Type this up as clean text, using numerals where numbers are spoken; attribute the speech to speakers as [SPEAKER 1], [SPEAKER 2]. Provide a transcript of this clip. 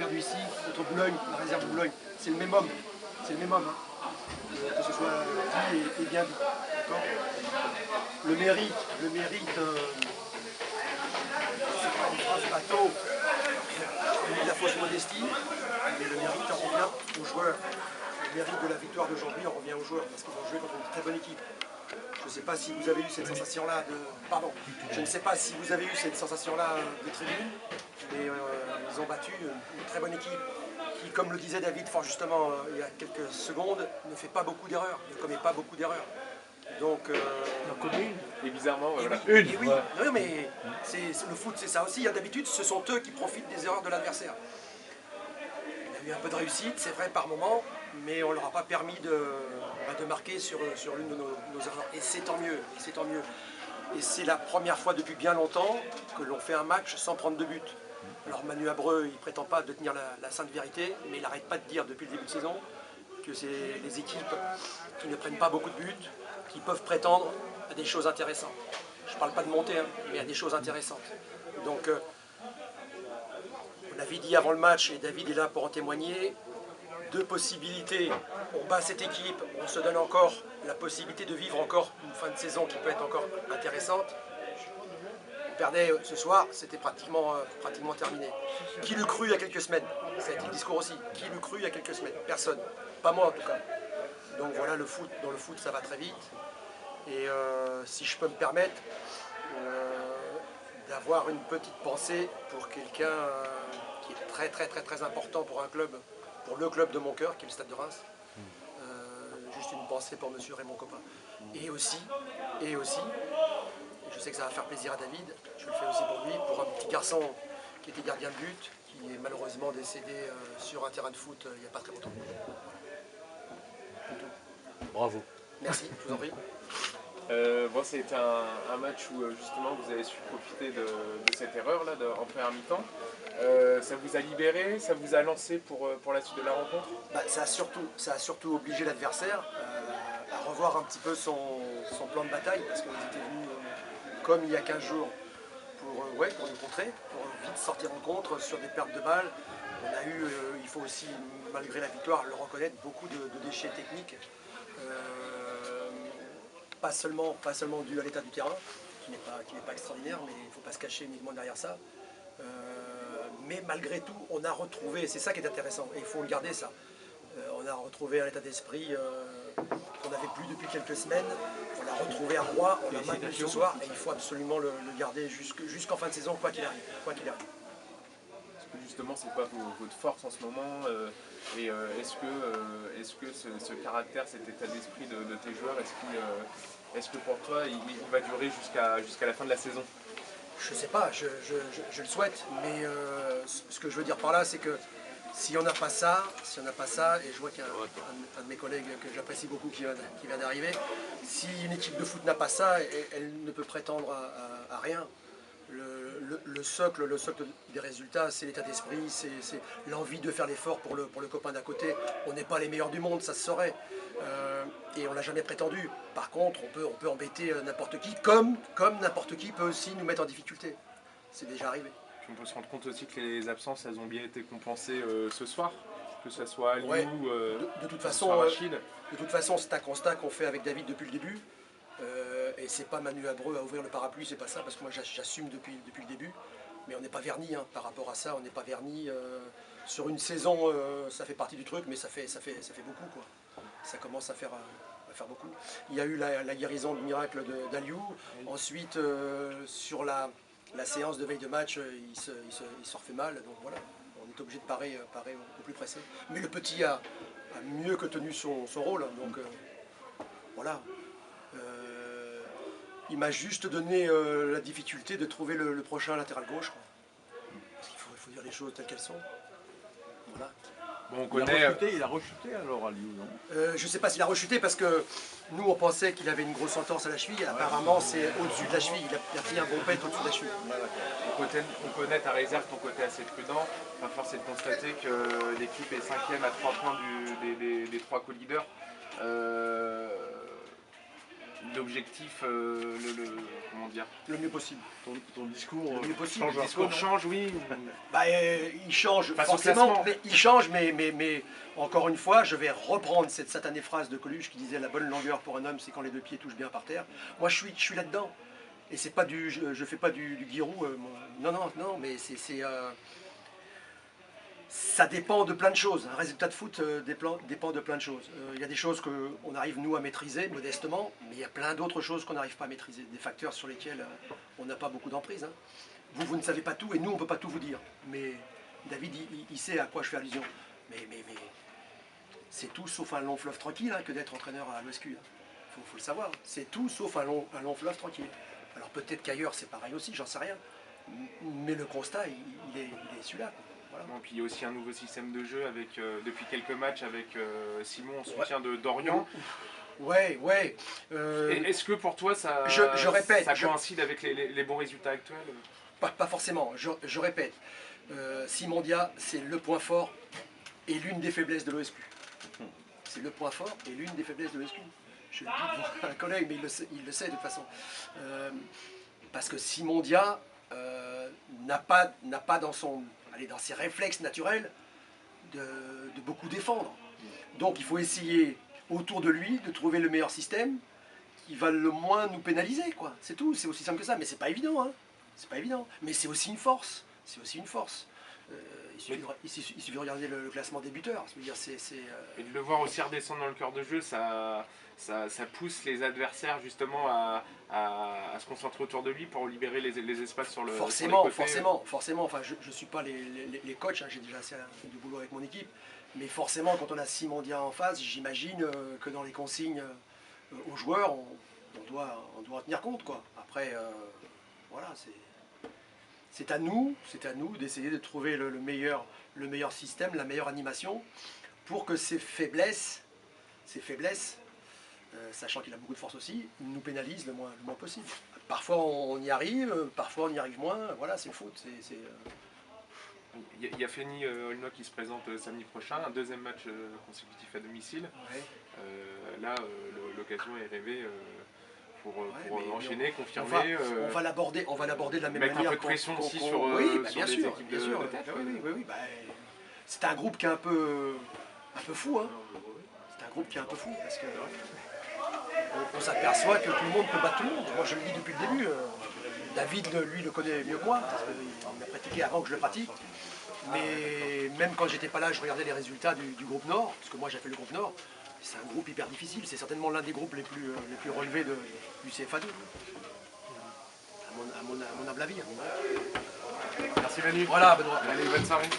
[SPEAKER 1] perdu ici, contre Boulogne, la réserve de Boulogne. C'est le même homme. C'est le même homme. Hein. Que ce soit dit et bien dit. Le mérite, c'est pas une phrase bateau, de la fausse modestie, mais le mérite en revient aux joueurs. Le mérite de la victoire d'aujourd'hui en revient aux joueurs, parce qu'ils ont joué contre une très bonne équipe. Je ne sais pas si vous avez eu cette sensation-là de... Pardon, je ne sais pas si vous avez eu cette sensation-là de tribune, mais ils ont battu une très bonne équipe qui, comme le disait David fort justement il y a quelques secondes, ne fait pas beaucoup d'erreurs, ne commet pas beaucoup d'erreurs. Donc,
[SPEAKER 2] et bizarrement,
[SPEAKER 1] et
[SPEAKER 2] voilà.
[SPEAKER 1] oui, et oui. Non, mais le foot, c'est ça aussi. Hein. D'habitude, ce sont eux qui profitent des erreurs de l'adversaire. On a eu un peu de réussite, c'est vrai, par moment, mais on ne leur a pas permis de marquer sur l'une de nos erreurs. Et c'est tant mieux, c'est tant mieux. Et c'est la première fois depuis bien longtemps que l'on fait un match sans prendre de but. Alors Manu Abreu, il ne prétend pas de tenir la sainte vérité, mais il n'arrête pas de dire depuis le début de saison que c'est des équipes qui ne prennent pas beaucoup de buts, qui peuvent prétendre à des choses intéressantes. Je ne parle pas de monter, hein, mais à des choses intéressantes. Donc, on avait dit avant le match, et David est là pour en témoigner, deux possibilités. On bat cette équipe, on se donne encore la possibilité de vivre encore une fin de saison qui peut être encore intéressante. On perdait ce soir, c'était pratiquement terminé. Qui l'eût cru il y a quelques semaines? Ça a été le discours aussi. Qui l'eût cru il y a quelques semaines? Personne. Pas moi en tout cas. Donc voilà, dans le foot ça va très vite. Et si je peux me permettre d'avoir une petite pensée pour quelqu'un qui est très important pour un club, pour le club de mon cœur, qui est le Stade de Reims. Juste une pensée pour monsieur Raymond Coppa. Et aussi, et je sais que ça va faire plaisir à David, je le fais aussi pour lui, pour un petit garçon qui était gardien de but, qui est malheureusement décédé sur un terrain de foot il n'y a pas très longtemps.
[SPEAKER 3] Bravo.
[SPEAKER 1] Merci, je vous en prie.
[SPEAKER 2] Bon, c'était un match où justement vous avez su profiter de cette erreur-là en première mi-temps. Ça vous a libéré, ça vous a lancé pour la suite de la rencontre?
[SPEAKER 1] Ça a surtout obligé l'adversaire à revoir un petit peu son plan de bataille, parce qu'ils étaient venus comme il y a 15 jours pour nous contrer, pour vite sortir en contre sur des pertes de balles. On a eu, il faut aussi, malgré la victoire, le reconnaître, beaucoup de déchets techniques. Pas seulement dû à l'état du terrain, qui n'est pas extraordinaire, mais il ne faut pas se cacher uniquement derrière ça. Mais malgré tout, on a retrouvé, c'est ça qui est intéressant, et il faut le garder ça, on a retrouvé un état d'esprit qu'on n'avait plus depuis quelques semaines, on a retrouvé un roi, on l'a maintenu ce soir, et il faut absolument le garder jusqu'en fin de saison, quoi qu'il arrive. Parce
[SPEAKER 2] que justement, c'est quoi votre force en ce moment et est-ce que ce caractère, cet état d'esprit de tes joueurs, est-ce que pour toi, il va durer jusqu'à la fin de la saison?
[SPEAKER 1] Je sais pas, je le souhaite, mais ce que je veux dire par là, c'est que si on n'a pas ça, et je vois qu'il y a un de mes collègues que j'apprécie beaucoup qui vient d'arriver, si une équipe de foot n'a pas ça, elle ne peut prétendre à rien. Le socle des résultats, c'est l'état d'esprit, c'est l'envie de faire l'effort pour le copain d'à côté. On n'est pas les meilleurs du monde, ça se saurait. Et on ne l'a jamais prétendu. Par contre, on peut embêter n'importe qui, comme n'importe qui peut aussi nous mettre en difficulté. C'est déjà arrivé.
[SPEAKER 2] Puis on peut se rendre compte aussi que les absences, elles ont bien été compensées ce soir, que ce soit Aliou,
[SPEAKER 1] de toute façon,
[SPEAKER 2] Rachid.
[SPEAKER 1] De toute façon, c'est un constat qu'on fait avec David depuis le début. Et c'est pas Manu Abreu à ouvrir le parapluie, c'est pas ça, parce que moi j'assume depuis le début. Mais on n'est pas verni hein, par rapport à ça, on n'est pas verni. Sur une saison, ça fait partie du truc, mais ça fait beaucoup quoi. Ça commence à faire beaucoup. Il y a eu la guérison de miracle d'Aliou. Ensuite, sur la séance de veille de match, il se refait mal. Donc voilà, on est obligé de parer au plus pressé. Mais le petit a mieux que tenu son rôle. Donc voilà. Il m'a juste donné la difficulté de trouver le prochain latéral gauche. Quoi. Parce qu'il faut dire les choses telles qu'elles sont. Voilà.
[SPEAKER 2] Bon,
[SPEAKER 3] il a rechuté alors Aliou, non?
[SPEAKER 1] Je ne sais pas s'il a rechuté parce que nous on pensait qu'il avait une grosse entorse à la cheville. Apparemment c'est au-dessus de la cheville. Il a pris un bon pet au-dessus de la cheville.
[SPEAKER 2] On connaît ta réserve, ton côté assez prudent. Enfin, force est de constater que l'équipe est 5e à 3 points des 3 co-leaders. l'objectif, comment dire,
[SPEAKER 1] Le mieux possible.
[SPEAKER 3] Ton discours
[SPEAKER 1] Le mieux possible.
[SPEAKER 3] change
[SPEAKER 2] le
[SPEAKER 3] un
[SPEAKER 2] discours
[SPEAKER 3] peu, non
[SPEAKER 2] change, oui.
[SPEAKER 1] Bah, il change
[SPEAKER 2] Face au
[SPEAKER 1] forcément,
[SPEAKER 2] classement.
[SPEAKER 1] mais il change, mais encore une fois, je vais reprendre cette satanée phrase de Coluche qui disait la bonne longueur pour un homme, c'est quand les deux pieds touchent bien par terre. Moi, je suis là-dedans. Et c'est pas je fais pas du guirou. Non, mais ça dépend de plein de choses. Un résultat de foot dépend de plein de choses. Il y a des choses qu'on arrive, nous, à maîtriser modestement, mais il y a plein d'autres choses qu'on n'arrive pas à maîtriser. Des facteurs sur lesquels on n'a pas beaucoup d'emprise. Hein. Vous ne savez pas tout, et nous, on ne peut pas tout vous dire. Mais David, il sait à quoi je fais allusion. Mais c'est tout sauf un long fleuve tranquille que d'être entraîneur à l'OSQ. Faut le savoir. C'est tout sauf un long fleuve tranquille. Alors peut-être qu'ailleurs, c'est pareil aussi, j'en sais rien. Mais le constat, il est celui-là. Voilà.
[SPEAKER 2] Bon, puis il y a aussi un nouveau système de jeu avec, depuis quelques matchs avec Simon en soutien d'Orient.
[SPEAKER 1] Ouais.
[SPEAKER 2] Est-ce que pour toi ça,
[SPEAKER 1] je répète,
[SPEAKER 2] ça coïncide avec les bons résultats actuels?
[SPEAKER 1] Pas forcément, je répète. Simon Dia, c'est le point fort et l'une des faiblesses de l'OSQ. C'est le point fort et l'une des faiblesses de l'OSQ. Je le dis devant un collègue, mais il le sait de toute façon. Parce que Simon Dia n'a pas dans ses réflexes naturels de beaucoup défendre. Donc il faut essayer autour de lui de trouver le meilleur système qui va le moins nous pénaliser, quoi. C'est tout, c'est aussi simple que ça, mais c'est pas évident, hein. C'est pas évident, mais c'est aussi une force. C'est aussi une force. Il suffit de regarder le classement des buteurs. Je veux dire,
[SPEAKER 2] Et de le voir aussi redescendre dans le cœur de jeu, ça pousse les adversaires justement à se concentrer autour de lui pour libérer les espaces sur le
[SPEAKER 1] forcément,
[SPEAKER 2] sur les côtés.
[SPEAKER 1] forcément. Enfin, je ne suis pas les coachs, hein, j'ai déjà assez de boulot avec mon équipe. Mais forcément, quand on a Simon Dia en face, j'imagine que dans les consignes aux joueurs, on doit en tenir compte, quoi. Après, voilà, c'est à nous d'essayer de trouver le meilleur système, la meilleure animation, pour que ces faiblesses, sachant qu'il a beaucoup de force aussi, nous pénalisent le moins possible. Parfois on y arrive, parfois on y arrive moins, voilà, c'est le foot.
[SPEAKER 2] Il y a Feni Olnoy qui se présente samedi prochain, un deuxième match consécutif à domicile.
[SPEAKER 1] Ouais.
[SPEAKER 2] Là, l'occasion est rêvée pour enchaîner, confirmer.
[SPEAKER 1] On va l'aborder de la même
[SPEAKER 2] mettre
[SPEAKER 1] manière.
[SPEAKER 2] Un peu de pression aussi sur,
[SPEAKER 1] oui,
[SPEAKER 2] sur les équipes de tête.
[SPEAKER 1] Oui. C'est un groupe qui est un peu fou. Hein. C'est un groupe qui est un peu fou parce que on s'aperçoit que tout le monde peut battre tout le monde. Moi, je le dis depuis le début. David, lui, le connaît mieux que moi parce qu'il a pratiqué avant que je le pratique. Mais même quand j'étais pas là, je regardais les résultats du groupe Nord, parce que moi j'ai fait le groupe Nord. C'est un groupe hyper difficile, c'est certainement l'un des groupes les plus relevés du CFA2. À mon humble avis.
[SPEAKER 2] Merci Manu.
[SPEAKER 1] Voilà, Benoît.
[SPEAKER 2] Allez, bonne soirée.